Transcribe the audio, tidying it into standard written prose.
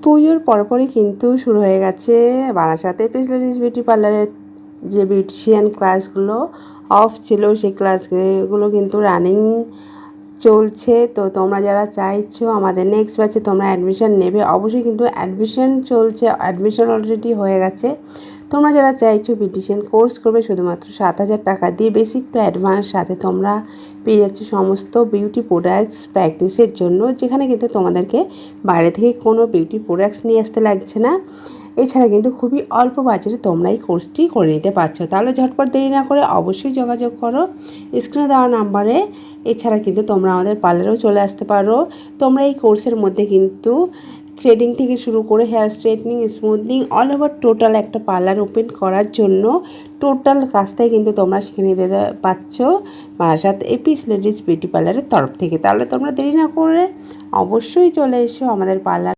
পুজোর পরপরই কিন্তু শুরু হয়ে গেছে বারাসাতে পিস লেডিস বিউটি পার্লারের যে বিউটিশিয়ান ক্লাসগুলো অফ ছিল সেই ক্লাসগুলো কিন্তু রানিং চলছে। তো তোমরা যারা চাইছো আমাদের নেক্সট ব্যাচে তোমরা অ্যাডমিশন নেবে, অবশ্যই কিন্তু অ্যাডমিশন চলছে, অ্যাডমিশন অলরেডি হয়ে গেছে। তোমরা যারা চাইছো বিউটিশিয়ান কোর্স করবে শুধুমাত্র 7,000 টাকা দিয়ে বেসিক টু অ্যাডভান্স, সাথে তোমরা পেয়ে যাচ্ছ সমস্ত বিউটি প্রোডাক্টস প্র্যাকটিসের জন্য, যেখানে কিন্তু তোমাদেরকে বাইরে থেকে কোনো বিউটি প্রোডাক্টস নিয়ে আসতে লাগছে না। এছাড়া কিন্তু খুবই অল্প বাজেটে তোমরা এই কোর্সটি করে নিতে পারছো। তাহলে ঝটপট দেরি না করে অবশ্যই যোগাযোগ করো স্ক্রিনে দেওয়া নাম্বারে। এছাড়া কিন্তু তোমরা আমাদের পার্লারেও চলে আসতে পারো। তোমরা এই কোর্সের মধ্যে কিন্তু থ্রেডিং থেকে শুরু করে hair straightening, smoothening, all over total একটা পার্লার ওপেন করার জন্য টোটাল কাজটাই কিন্তু তোমরা শিখে নিতে পারছ বারাসাত এপিস লেডিস বিউটি পার্লারের তরফ থেকে। তাহলে তোমরা দেরি না করে অবশ্যই চলে এসো আমাদের পার্লার।